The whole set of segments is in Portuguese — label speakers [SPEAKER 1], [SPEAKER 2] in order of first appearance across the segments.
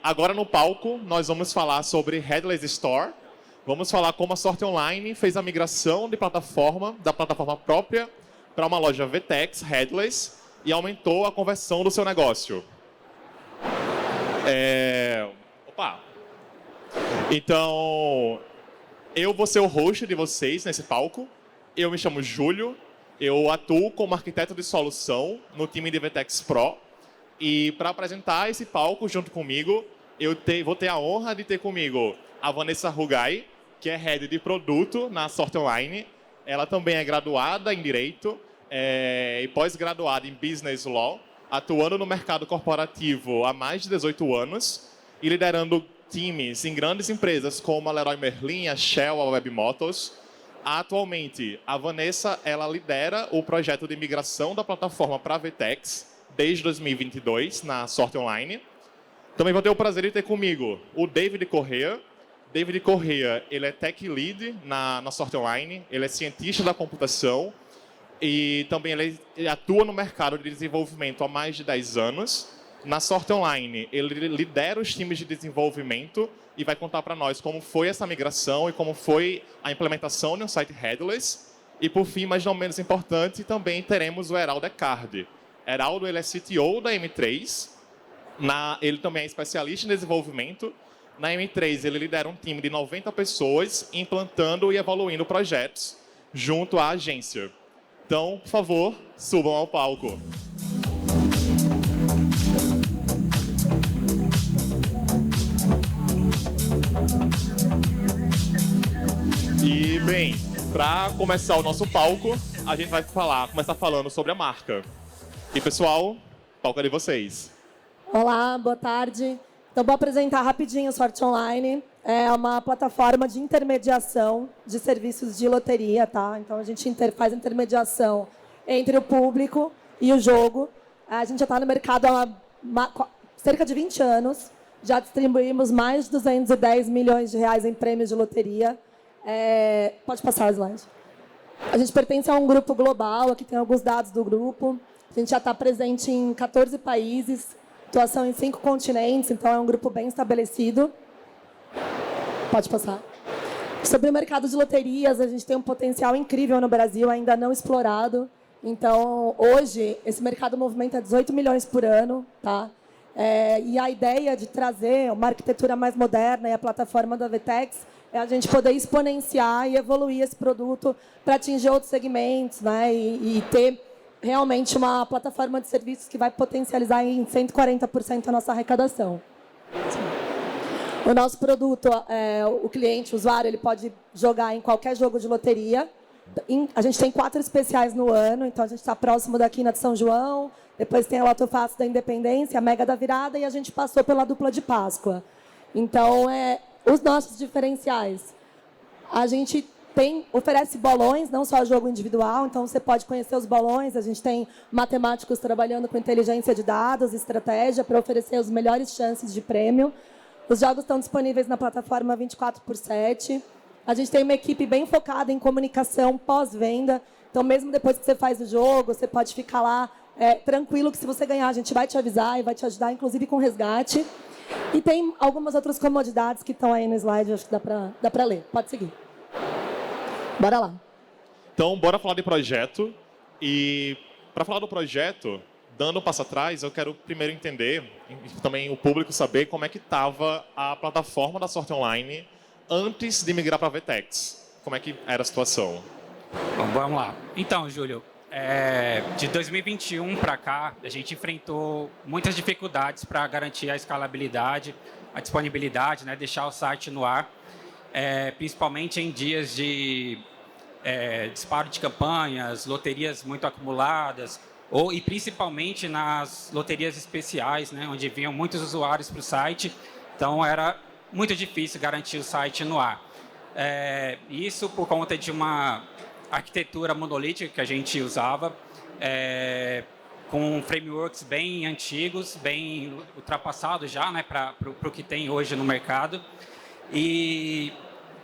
[SPEAKER 1] Agora no palco, nós vamos falar sobre Headless Store. Vamos falar como a Sorte Online fez a migração de plataforma, da plataforma própria para uma loja VTEX Headless e aumentou a conversão do seu negócio. Então, eu vou ser o host de vocês nesse palco. Eu me chamo Júlio, eu atuo como arquiteto de solução no time de VTEX Pro. E para apresentar esse palco junto comigo, vou ter a honra de ter comigo a Vanessa Rugai, que é Head de Produto na Sorte Online. Ela também é graduada em Direito e pós-graduada em Business Law, atuando no mercado corporativo há mais de 18 anos e liderando times em grandes empresas como a Leroy Merlin, a Shell, a Web Motors. Atualmente, a Vanessa ela lidera o projeto de migração da plataforma para a VTEX desde 2022 na Sorte Online. Também vou ter o prazer de ter comigo o David Correa. David Correa, ele é Tech Lead na Sorte Online, ele é cientista da computação e também ele atua no mercado de desenvolvimento há mais de 10 anos. Na Sorte Online, ele lidera os times de desenvolvimento e vai contar para nós como foi essa migração e como foi a implementação de um site headless. E, por fim, mas não menos importante, também teremos o Heraldo Ecardi. Heraldo, ele é CTO da M3, ele também é especialista em desenvolvimento. Na M3, ele lidera um time de 90 pessoas, implantando e evoluindo projetos junto à agência. Então, por favor, subam ao palco. E, bem, para começar o nosso palco, a gente vai começar falando sobre a marca. E, pessoal, o palco é de vocês.
[SPEAKER 2] Olá, boa tarde. Então, vou apresentar rapidinho a Sorte Online. É uma plataforma de intermediação de serviços de loteria, tá? Então, a gente faz intermediação entre o público e o jogo. A gente já está no mercado há cerca de 20 anos. Já distribuímos mais de 210 milhões de reais em prêmios de loteria. Pode passar o slide. A gente pertence a um grupo global, aqui tem alguns dados do grupo. A gente já está presente em 14 países, atuação em 5 continentes, então é um grupo bem estabelecido. Pode passar. Sobre o mercado de loterias, a gente tem um potencial incrível no Brasil, ainda não explorado. Então, hoje, esse mercado movimenta 18 milhões por ano, tá? E a ideia de trazer uma arquitetura mais moderna e a plataforma da VTEX é a gente poder exponenciar e evoluir esse produto para atingir outros segmentos, né? E ter realmente uma plataforma de serviços que vai potencializar em 140% a nossa arrecadação. O nosso produto, o cliente, o usuário, ele pode jogar em qualquer jogo de loteria. A gente tem 4 especiais no ano, então a gente está próximo da Quina de São João, depois tem a Loto Fácil da Independência, a Mega da Virada e a gente passou pela Dupla de Páscoa. Então, os nossos diferenciais. A gente oferece bolões, não só jogo individual, então você pode conhecer os bolões. A gente tem matemáticos trabalhando com inteligência de dados, estratégia, para oferecer as melhores chances de prêmio. Os jogos estão disponíveis na plataforma 24/7. A gente tem uma equipe bem focada em comunicação pós-venda. Então, mesmo depois que você faz o jogo, você pode ficar lá tranquilo que se você ganhar, a gente vai te avisar e vai te ajudar, inclusive com resgate. E tem algumas outras comodidades que estão aí no slide, acho que dá para ler. Pode seguir. Bora lá.
[SPEAKER 1] Então, bora falar de projeto. E para falar do projeto, dando um passo atrás, eu quero primeiro entender, e também o público saber como é que estava a plataforma da Sorte Online antes de migrar para a VTEX. Como é que era a situação?
[SPEAKER 3] Bom, vamos lá. Então, Júlio, de 2021 para cá, a gente enfrentou muitas dificuldades para garantir a escalabilidade, a disponibilidade, né, deixar o site no ar, principalmente em dias de disparo de campanhas, loterias muito acumuladas, e principalmente nas loterias especiais, né, onde vinham muitos usuários para o site, então era muito difícil garantir o site no ar. Isso por conta de uma arquitetura monolítica que a gente usava, com frameworks bem antigos, bem ultrapassados já, né, para o que tem hoje no mercado, e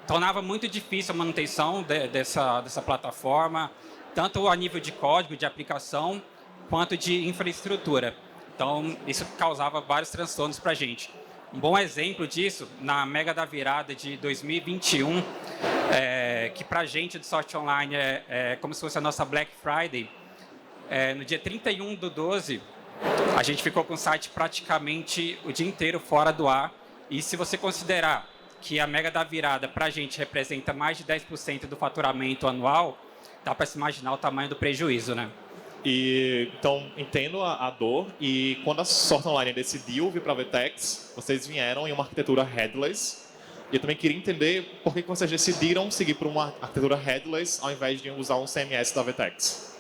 [SPEAKER 3] tornava muito difícil a manutenção dessa plataforma, tanto a nível de código, de aplicação, quanto de infraestrutura. Então, isso causava vários transtornos para a gente. Um bom exemplo disso, na Mega da Virada de 2021, que para a gente do Sorte Online é como se fosse a nossa Black Friday, no dia 31/12, a gente ficou com o site praticamente o dia inteiro fora do ar. E se você considerar que a Mega da Virada para a gente representa mais de 10% do faturamento anual, dá para se imaginar o tamanho do prejuízo, né?
[SPEAKER 1] E, então, entendo a dor. E quando a Sorte Online decidiu vir para a VTEX, vocês vieram em uma arquitetura headless. E eu também queria entender por que vocês decidiram seguir por uma arquitetura headless ao invés de usar um CMS da VTEX.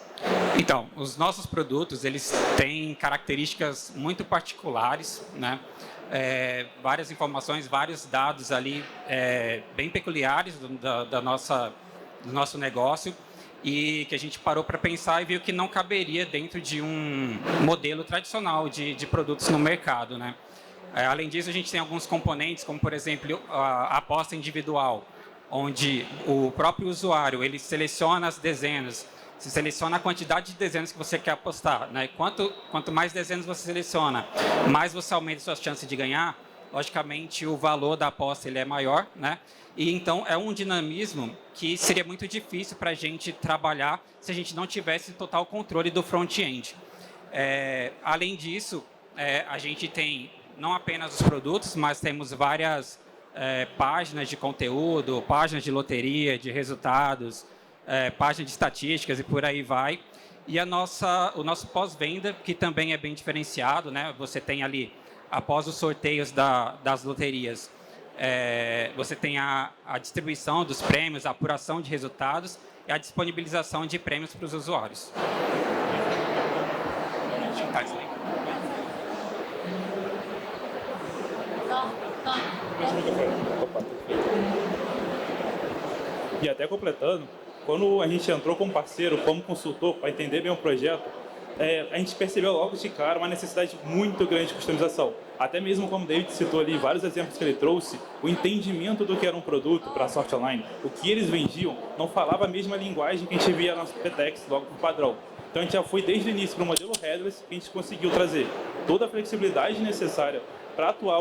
[SPEAKER 3] Então, os nossos produtos, eles têm características muito particulares, né? Várias informações, vários dados ali bem peculiares do nosso negócio, e que a gente parou para pensar e viu que não caberia dentro de um modelo tradicional de produtos no mercado, né? Além disso, a gente tem alguns componentes, como, por exemplo, a aposta individual, onde o próprio usuário ele seleciona as dezenas, se seleciona a quantidade de dezenas que você quer apostar, né? Quanto mais dezenas você seleciona, mais você aumenta suas chances de ganhar. Logicamente, o valor da aposta ele é maior, né? E então é um dinamismo que seria muito difícil para a gente trabalhar se a gente não tivesse total controle do front-end. Além disso, a gente tem não apenas os produtos, mas temos várias páginas de conteúdo, páginas de loteria, de resultados, página de estatísticas e por aí vai. E o nosso pós-venda, que também é bem diferenciado, né? Você tem ali, após os sorteios das loterias, você tem a distribuição dos prêmios, a apuração de resultados e a disponibilização de prêmios para os usuários.
[SPEAKER 4] E até completando, quando a gente entrou como parceiro, como consultor, para entender bem o projeto, a gente percebeu logo de cara uma necessidade muito grande de customização. Até mesmo como o David citou ali, vários exemplos que ele trouxe, o entendimento do que era um produto para a Sorte Online, o que eles vendiam, não falava a mesma linguagem que a gente via na nossa VTEX logo por padrão. Então a gente já foi desde o início para o modelo headless, que a gente conseguiu trazer toda a flexibilidade necessária para atuar,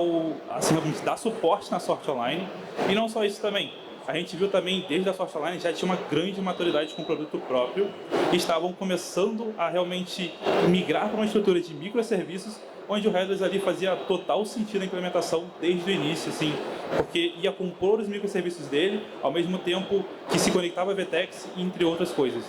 [SPEAKER 4] assim, dar suporte na Sorte Online. E não só isso também, a gente viu também, desde a Sorte Online, já tinha uma grande maturidade com o produto próprio e estavam começando a realmente migrar para uma estrutura de microserviços, onde o headless ali fazia total sentido a implementação desde o início, assim, porque ia compor os microserviços dele, ao mesmo tempo que se conectava a VTEX, entre outras coisas.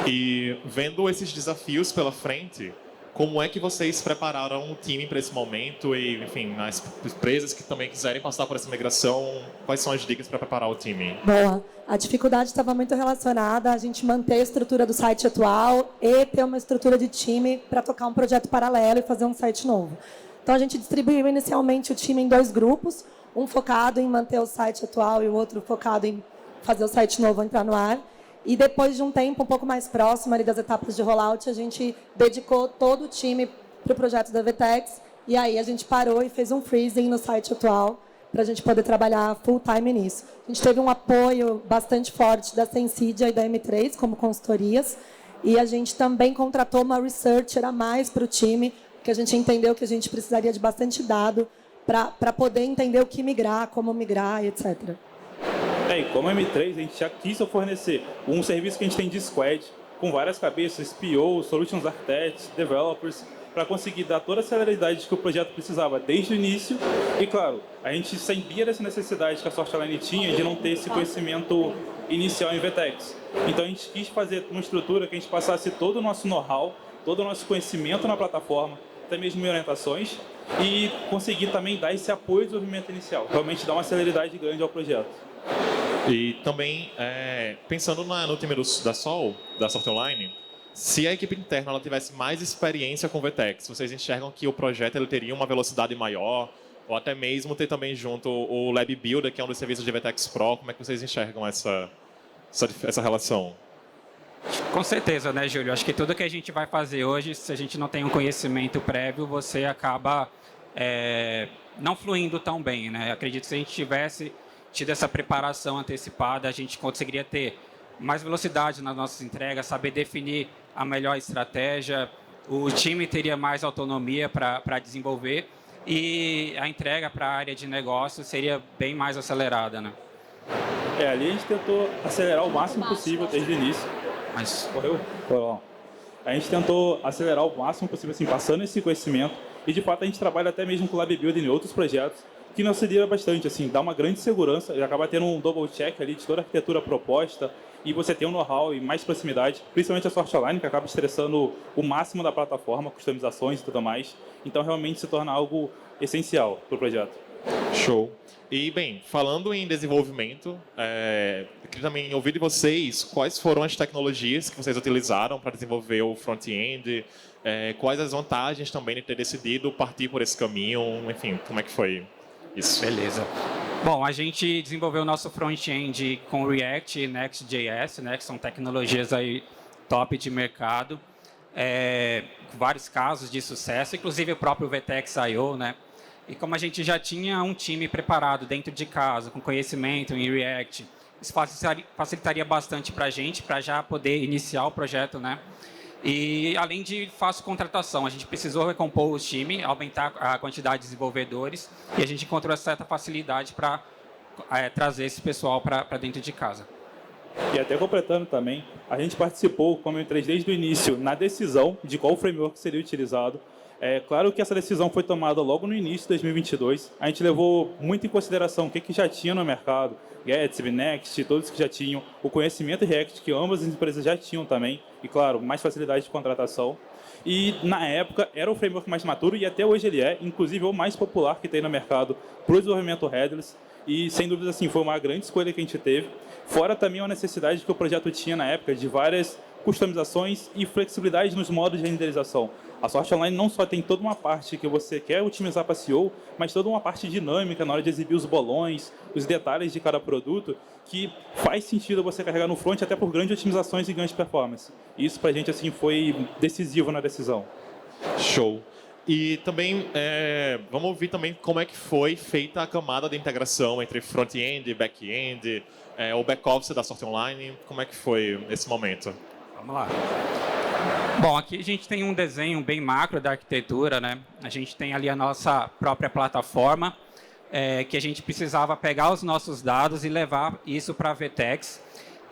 [SPEAKER 1] E vendo esses desafios pela frente, como é que vocês prepararam o time para esse momento e, enfim, as empresas que também quiserem passar por essa migração, quais são as dicas para preparar o time?
[SPEAKER 2] Boa. A dificuldade estava muito relacionada a gente manter a estrutura do site atual e ter uma estrutura de time para tocar um projeto paralelo e fazer um site novo. Então, a gente distribuiu inicialmente o time em 2 grupos, um focado em manter o site atual e o outro focado em fazer o site novo entrar no ar. E depois de um tempo um pouco mais próximo ali das etapas de rollout, a gente dedicou todo o time para o projeto da VTEX. E aí a gente parou e fez um freezing no site atual para a gente poder trabalhar full time nisso. A gente teve um apoio bastante forte da Sensidia e da M3 como consultorias. E a gente também contratou uma researcher a mais para o time, porque a gente entendeu que a gente precisaria de bastante dado para poder entender o que migrar, como migrar e etc.
[SPEAKER 4] E como M3, a gente já quis fornecer um serviço que a gente tem de squad, com várias cabeças, PO, Solutions Architects, Developers, para conseguir dar toda a celeridade que o projeto precisava desde o início. E, claro, a gente sabia dessa necessidade que a Sorte Online tinha de não ter esse conhecimento inicial em VTEX. Então, a gente quis fazer uma estrutura que a gente passasse todo o nosso know-how, todo o nosso conhecimento na plataforma, até mesmo em orientações, e conseguir também dar esse apoio de desenvolvimento inicial, realmente dar uma celeridade grande ao projeto.
[SPEAKER 1] E também, pensando no time da Sorte Online, se a equipe interna ela tivesse mais experiência com VTEX, vocês enxergam que o projeto ele teria uma velocidade maior, ou até mesmo ter também junto o Lab Builder, que é um dos serviços de VTEX Pro, como é que vocês enxergam essa relação?
[SPEAKER 3] Com certeza, né, Júlio? Acho que tudo que a gente vai fazer hoje, se a gente não tem um conhecimento prévio, você acaba não fluindo tão bem, né? Acredito que se a gente tivesse tido essa preparação antecipada, a gente conseguiria ter mais velocidade nas nossas entregas, saber definir a melhor estratégia, o time teria mais autonomia para desenvolver. e a entrega para a área de negócio seria bem mais acelerada, né?
[SPEAKER 4] Ali a gente tentou acelerar o máximo possível desde o início.
[SPEAKER 3] Mas
[SPEAKER 4] Correu? Foi bom. A gente tentou acelerar o máximo possível, assim, passando esse conhecimento. E, de fato, a gente trabalha até mesmo com o Lab Builder em outros projetos, que nos auxilia bastante, assim, dá uma grande segurança e acaba tendo um double check ali de toda a arquitetura proposta e você tem um know-how e mais proximidade, principalmente a Sort Online, que acaba estressando o máximo da plataforma, customizações e tudo mais. Então, realmente se torna algo essencial para o projeto.
[SPEAKER 1] Show. E, bem, falando em desenvolvimento, eu queria também ouvir de vocês quais foram as tecnologias que vocês utilizaram para desenvolver o front-end, quais as vantagens também de ter decidido partir por esse caminho, enfim, como é que foi isso?
[SPEAKER 3] beleza. Bom, a gente desenvolveu o nosso front-end com React e Next.js, né, que são tecnologias aí top de mercado, vários casos de sucesso, inclusive o próprio VTEX.io, né? E como a gente já tinha um time preparado dentro de casa, com conhecimento em React, isso facilitaria bastante para a gente, para já poder iniciar o projeto, né? E além de fácil contratação, a gente precisou recompor o time, aumentar a quantidade de desenvolvedores, e a gente encontrou certa facilidade para trazer esse pessoal para dentro de casa.
[SPEAKER 4] E até completando também, a gente participou, como eu entrei desde o início, na decisão de qual framework seria utilizado. Claro que essa decisão foi tomada logo no início de 2022. A gente levou muito em consideração o que já tinha no mercado, Gatsby, Next, todos que já tinham, o conhecimento React que ambas as empresas já tinham também, e claro, mais facilidade de contratação. E na época era o framework mais maduro e até hoje ele é, inclusive o mais popular que tem no mercado para o desenvolvimento headless. E sem dúvida assim, foi uma grande escolha que a gente teve. Fora também a necessidade que o projeto tinha na época de várias customizações e flexibilidade nos modos de renderização. A Sort Online não só tem toda uma parte que você quer otimizar para SEO, mas toda uma parte dinâmica na hora de exibir os bolões, os detalhes de cada produto, que faz sentido você carregar no front até por grandes otimizações e ganhos de performance. Isso para a gente assim, foi decisivo na decisão.
[SPEAKER 1] Show. E também, vamos ouvir também como é que foi feita a camada de integração entre front-end e back-end, o back-office da Sort Online, como é que foi esse momento?
[SPEAKER 3] Vamos lá. Bom, aqui a gente tem um desenho bem macro da arquitetura, né? A gente tem ali a nossa própria plataforma, que a gente precisava pegar os nossos dados e levar isso para a VTEX.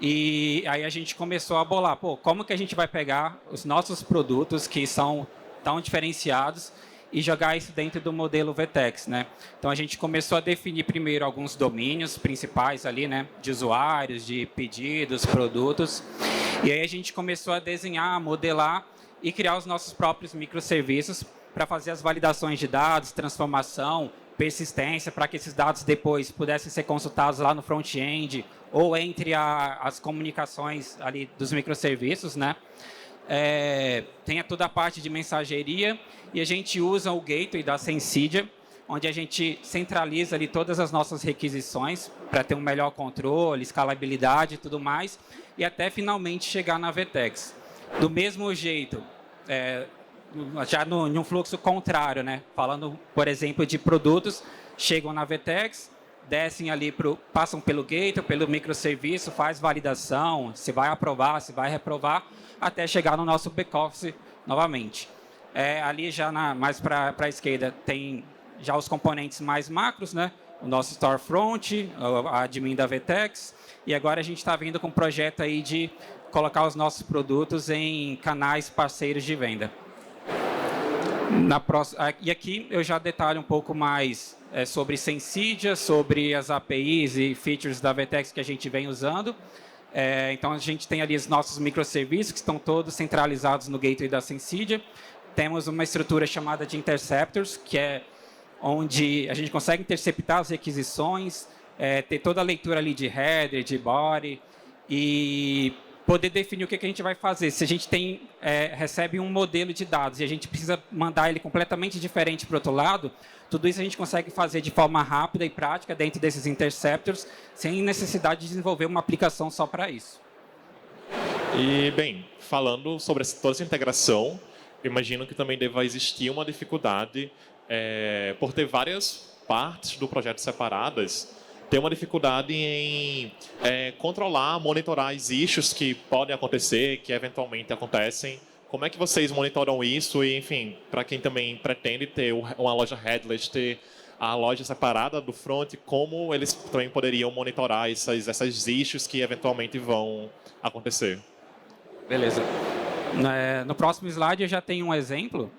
[SPEAKER 3] E aí a gente começou a bolar, como que a gente vai pegar os nossos produtos que são tão diferenciados e jogar isso dentro do modelo VTEX, né? Então a gente começou a definir primeiro alguns domínios principais ali, né? De usuários, de pedidos, produtos. E aí a gente começou a desenhar, modelar e criar os nossos próprios microserviços para fazer as validações de dados, transformação, persistência, para que esses dados depois pudessem ser consultados lá no front-end ou entre as comunicações ali dos microserviços, né? Tem toda a parte de mensageria e a gente usa o gateway da Sensidia, onde a gente centraliza ali todas as nossas requisições para ter um melhor controle, escalabilidade e tudo mais, e até finalmente chegar na VTEX. Do mesmo jeito, já num fluxo contrário, né? Falando, por exemplo, de produtos, chegam na VTEX, descem ali, passam pelo gateway, pelo microserviço, faz validação, se vai aprovar, se vai reprovar, até chegar no nosso back-office novamente. Ali já mais para a esquerda tem já os componentes mais macros, né? O nosso storefront, a admin da VTEX, e agora a gente está vindo com um projeto aí de colocar os nossos produtos em canais parceiros de venda. E aqui eu já detalho um pouco mais sobre Sensidia, sobre as APIs e features da VTEX que a gente vem usando. Então a gente tem ali os nossos microserviços que estão todos centralizados no gateway da Sensidia. Temos uma estrutura chamada de interceptors, que é onde a gente consegue interceptar as requisições, ter toda a leitura ali de header, de body, e poder definir o que a gente vai fazer. Se a gente recebe um modelo de dados e a gente precisa mandar ele completamente diferente para o outro lado, tudo isso a gente consegue fazer de forma rápida e prática dentro desses interceptors, sem necessidade de desenvolver uma aplicação só para isso.
[SPEAKER 1] E, bem, falando sobre toda essa integração, eu imagino que também deva existir uma dificuldade por ter várias partes do projeto separadas, tem uma dificuldade em controlar, monitorar os issues que podem acontecer, que eventualmente acontecem Como é que vocês monitoram isso? E, enfim, para quem também pretende ter uma loja headless, ter a loja separada do front, como eles também poderiam monitorar essas issues que eventualmente vão acontecer?
[SPEAKER 3] Beleza. No próximo slide eu já tenho um exemplo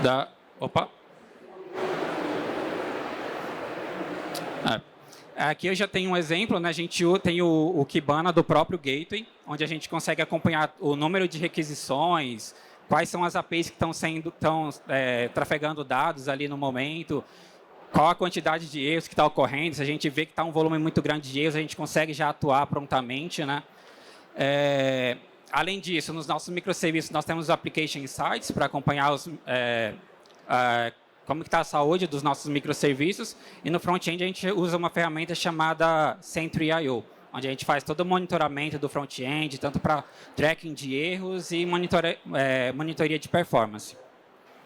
[SPEAKER 3] da... Opa! Aqui eu já tenho um exemplo, né? A gente tem o Kibana do próprio Gateway, onde a gente consegue acompanhar o número de requisições, quais são as APIs que estão trafegando dados ali no momento, qual a quantidade de erros que está ocorrendo. Se a gente vê que está um volume muito grande de erros, a gente consegue já atuar prontamente, né? Além disso, nos nossos microserviços, nós temos os Application Insights para acompanhar como está a saúde dos nossos microserviços. E no front-end, a gente usa uma ferramenta chamada Sentry.io, onde a gente faz todo o monitoramento do front-end, tanto para tracking de erros e monitoria de performance.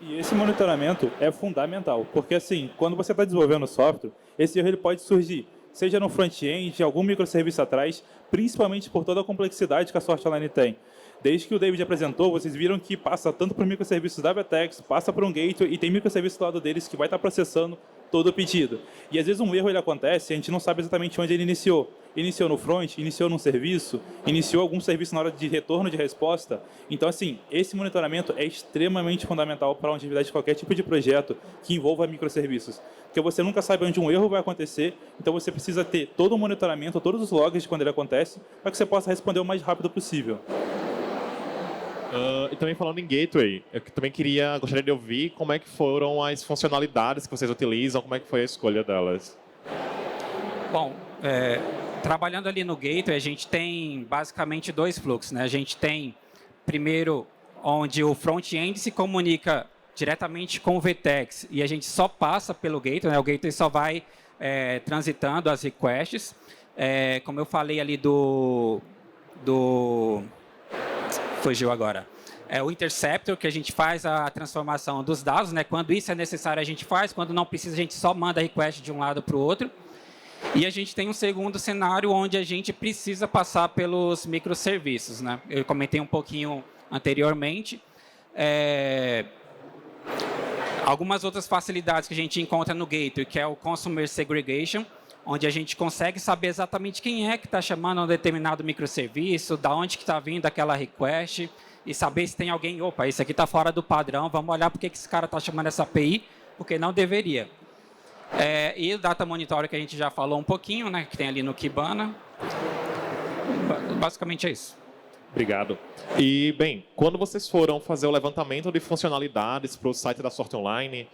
[SPEAKER 4] E esse monitoramento é fundamental, porque assim, quando você está desenvolvendo software, esse erro ele pode surgir, seja no front-end, algum microserviço atrás, principalmente por toda a complexidade que a Sortline tem. Desde que o David apresentou, vocês viram que passa tanto por microserviços da Vertex, passa por um gateway e tem microserviço do lado deles que vai estar processando todo o pedido. E às vezes um erro ele acontece e a gente não sabe exatamente onde ele iniciou. Iniciou no front, iniciou num serviço, iniciou algum serviço na hora de retorno de resposta. Então, assim, esse monitoramento é extremamente fundamental para a longevidade de qualquer tipo de projeto que envolva microserviços. Porque você nunca sabe onde um erro vai acontecer, então você precisa ter todo o monitoramento, todos os logs de quando ele acontece, para que você possa responder o mais rápido possível.
[SPEAKER 1] E também falando em Gateway, eu também gostaria de ouvir como é que foram as funcionalidades que vocês utilizam, como é que foi a escolha delas.
[SPEAKER 3] Bom, trabalhando ali no Gateway, a gente tem basicamente dois fluxos, né? A gente tem, primeiro, onde o front-end se comunica diretamente com o Vertex e a gente só passa pelo Gateway, né? O Gateway só vai transitando as requests. Como eu falei ali fugiu agora. O interceptor, que a gente faz a transformação dos dados, né? Quando isso é necessário, a gente faz. Quando não precisa, a gente só manda a request de um lado para o outro. E a gente tem um segundo cenário onde a gente precisa passar pelos microserviços, né? Eu comentei um pouquinho anteriormente. Algumas outras facilidades que a gente encontra no Gateway, que é o Consumer Segregation, onde a gente consegue saber exatamente quem é que está chamando um determinado microserviço, da onde que está vindo aquela request, e saber se tem alguém, opa, isso aqui está fora do padrão, vamos olhar por que esse cara está chamando essa API, porque não deveria. E o Data Monitor, que a gente já falou um pouquinho, né, que tem ali no Kibana. Basicamente é isso.
[SPEAKER 1] Obrigado. E, bem, quando vocês foram fazer o levantamento de funcionalidades para o site da Sortline,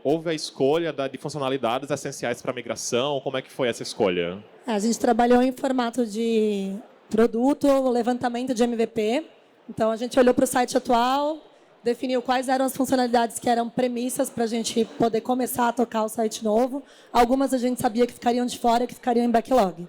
[SPEAKER 1] houve a escolha de funcionalidades essenciais para a migração? Como é que foi essa escolha?
[SPEAKER 2] A gente trabalhou em formato de produto, levantamento de MVP. Então, a gente olhou para o site atual, definiu quais eram as funcionalidades que eram premissas para a gente poder começar a tocar o site novo. Algumas a gente sabia que ficariam de fora, que ficariam em backlog.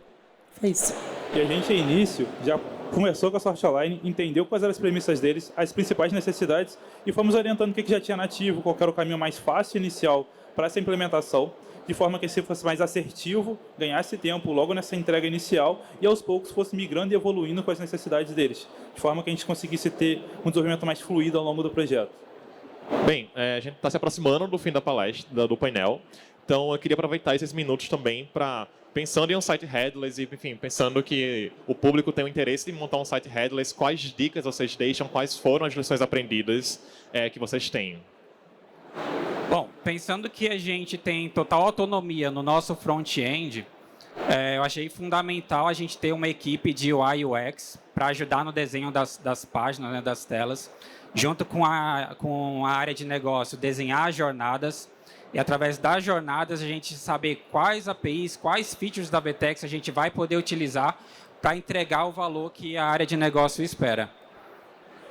[SPEAKER 2] Foi isso.
[SPEAKER 4] E a gente, no início, já conversou com a Sortline, entendeu quais eram as premissas deles, as principais necessidades, e fomos orientando o que já tinha nativo, qual era o caminho mais fácil inicial para essa implementação, de forma que esse fosse mais assertivo, ganhasse tempo logo nessa entrega inicial, e aos poucos fosse migrando e evoluindo com as necessidades deles, de forma que a gente conseguisse ter um desenvolvimento mais fluido ao longo do projeto.
[SPEAKER 1] Bem, a gente está se aproximando do fim da palestra, do painel, então eu queria aproveitar esses minutos também para, pensando em um site headless e, enfim, pensando que o público tem o interesse de montar um site headless, quais dicas vocês deixam, quais foram as lições aprendidas que vocês têm?
[SPEAKER 3] Bom, pensando que a gente tem total autonomia no nosso front-end, eu achei fundamental a gente ter uma equipe de UI e UX para ajudar no desenho das páginas, né, das telas, junto com a área de negócio, desenhar as jornadas, e através das jornadas a gente saber quais APIs, quais features da Vertex a gente vai poder utilizar para entregar o valor que a área de negócio espera.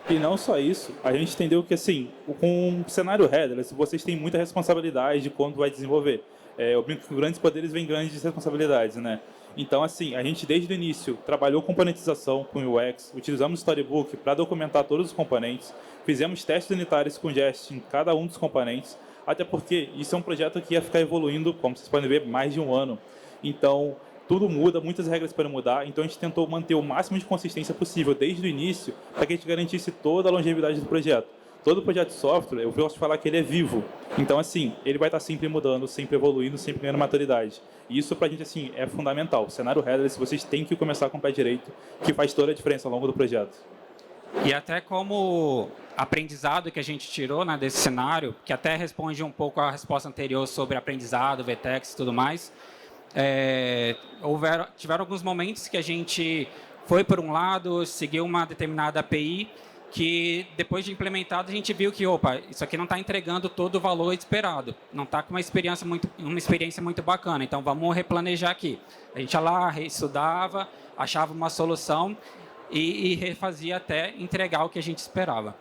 [SPEAKER 4] E não só isso, a gente entendeu que, assim, com o cenário headless, vocês têm muita responsabilidade de quando vai desenvolver. Eu brinco que com grandes poderes vem grandes responsabilidades, né? Então, assim, a gente desde o início trabalhou componentização com UX, utilizamos o Storybook para documentar todos os componentes, fizemos testes unitários com Jest em cada um dos componentes, até porque isso é um projeto que ia ficar evoluindo, como vocês podem ver, mais de um ano. Então, tudo muda, muitas regras para mudar, então a gente tentou manter o máximo de consistência possível desde o início para que a gente garantisse toda a longevidade do projeto. Todo projeto de software, eu gosto de falar que ele é vivo. Então, assim, ele vai estar sempre mudando, sempre evoluindo, sempre ganhando maturidade. E isso, pra gente, assim, é fundamental. O cenário headless, vocês têm que começar com o pé direito, que faz toda a diferença ao longo do projeto.
[SPEAKER 3] E até como aprendizado que a gente tirou, né, desse cenário, que até responde um pouco à resposta anterior sobre aprendizado, VTEX e tudo mais, tiveram alguns momentos que a gente foi por um lado, seguiu uma determinada API, que depois de implementado a gente viu que, opa, isso aqui não está entregando todo o valor esperado, não está com uma experiência muito bacana, então vamos replanejar aqui. A gente ia lá, reestudava, achava uma solução e refazia até entregar o que a gente esperava.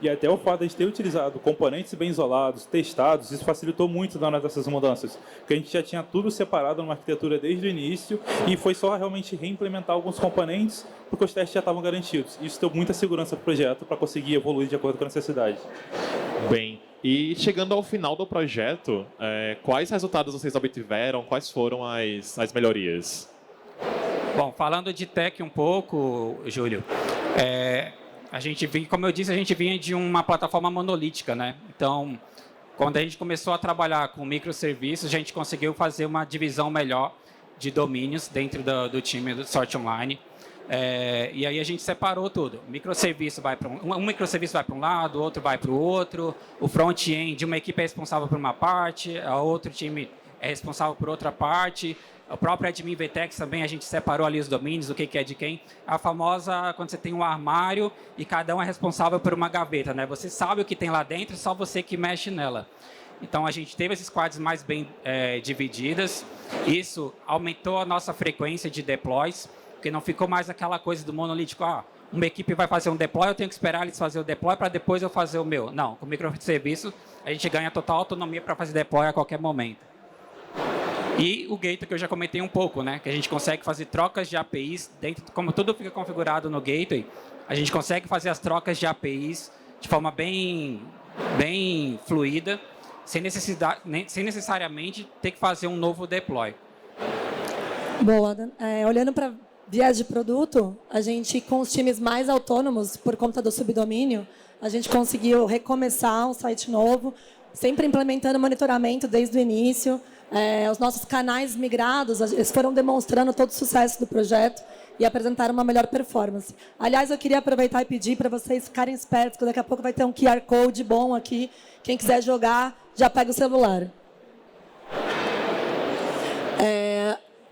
[SPEAKER 4] E até o fato de a gente ter utilizado componentes bem isolados, testados, isso facilitou muito na hora dessas mudanças. Porque a gente já tinha tudo separado numa arquitetura desde o início e foi só realmente reimplementar alguns componentes porque os testes já estavam garantidos. Isso deu muita segurança para o projeto para conseguir evoluir de acordo com a necessidade.
[SPEAKER 1] Bem, e chegando ao final do projeto, quais resultados vocês obtiveram? Quais foram as melhorias?
[SPEAKER 3] Bom, falando de tech um pouco, Júlio, a gente vinha, como eu disse, a gente vinha de uma plataforma monolítica, né? Então, quando a gente começou a trabalhar com microserviços, a gente conseguiu fazer uma divisão melhor de domínios dentro do time do Sort Online. E aí a gente separou tudo. Microserviço vai para um microserviço vai para um lado, o outro vai para o outro. O front-end, uma equipe é responsável por uma parte, a outro time é responsável por outra parte. O próprio admin VTEX também, a gente separou ali os domínios, o que é de quem. A famosa, quando você tem um armário e cada um é responsável por uma gaveta, né? Você sabe o que tem lá dentro, só você que mexe nela. Então, a gente teve esses squads mais bem divididas. Isso aumentou a nossa frequência de deploys, porque não ficou mais aquela coisa do monolítico, uma equipe vai fazer um deploy, eu tenho que esperar eles fazer o deploy para depois eu fazer o meu. Não, com microserviço, a gente ganha total autonomia para fazer deploy a qualquer momento. E o Gateway, que eu já comentei um pouco, né? Que a gente consegue fazer trocas de APIs, como tudo fica configurado no Gateway, a gente consegue fazer as trocas de APIs de forma bem fluida, sem necessariamente ter que fazer um novo deploy.
[SPEAKER 2] Boa. Olhando para viés de produto, a gente, com os times mais autônomos, por conta do subdomínio, a gente conseguiu recomeçar um site novo, sempre implementando monitoramento desde o início. Os nossos canais migrados, eles foram demonstrando todo o sucesso do projeto e apresentaram uma melhor performance. Aliás, eu queria aproveitar e pedir para vocês ficarem espertos, porque daqui a pouco vai ter um QR Code bom aqui. Quem quiser jogar, já pega o celular.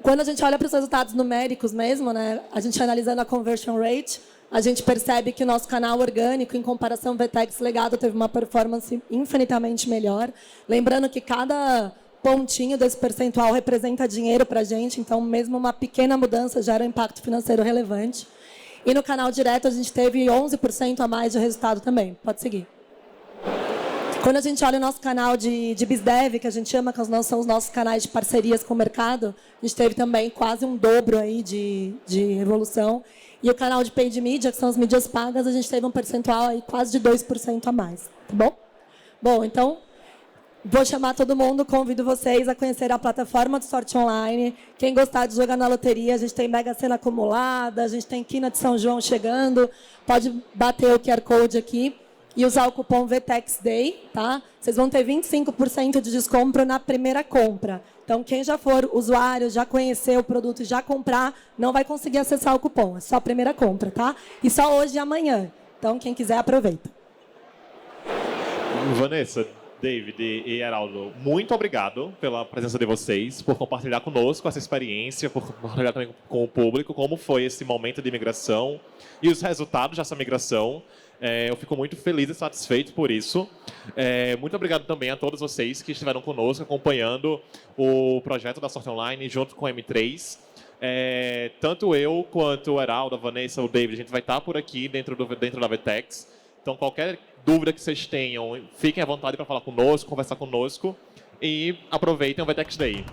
[SPEAKER 2] Quando a gente olha para os resultados numéricos mesmo, né, a gente analisando a conversion rate, a gente percebe que o nosso canal orgânico, em comparação ao VTEX legado, teve uma performance infinitamente melhor. Lembrando que cada pontinho desse percentual representa dinheiro para a gente, então mesmo uma pequena mudança gera um impacto financeiro relevante. E no canal direto a gente teve 11% a mais de resultado também. Pode seguir. Quando a gente olha o nosso canal de BizDev, que a gente chama, que são os nossos canais de parcerias com o mercado, a gente teve também quase um dobro aí de evolução. E o canal de Paid Media, que são as mídias pagas, a gente teve um percentual aí quase de 2% a mais. Tá bom? Bom, então, vou chamar todo mundo, convido vocês a conhecer a plataforma do Sort Online. Quem gostar de jogar na loteria, a gente tem Mega Sena acumulada, a gente tem Quina de São João chegando. Pode bater o QR Code aqui e usar o cupom VTEXDAY, tá? Vocês vão ter 25% de desconto na primeira compra. Então, quem já for usuário, já conhecer o produto e já comprar, não vai conseguir acessar o cupom. É só a primeira compra, tá? E só hoje e amanhã. Então, quem quiser, aproveita.
[SPEAKER 1] Vanessa, David e Heraldo, muito obrigado pela presença de vocês, por compartilhar conosco essa experiência, por compartilhar também com o público como foi esse momento de migração e os resultados dessa migração. Eu fico muito feliz e satisfeito por isso. Muito obrigado também a todos vocês que estiveram conosco acompanhando o projeto da Sort Online junto com o M3. Tanto eu quanto o Heraldo, a Vanessa, o David, a gente vai estar por aqui dentro da VTEX. Então, qualquer dúvida que vocês tenham, fiquem à vontade para falar conosco, conversar conosco e aproveitem o VTEX Day.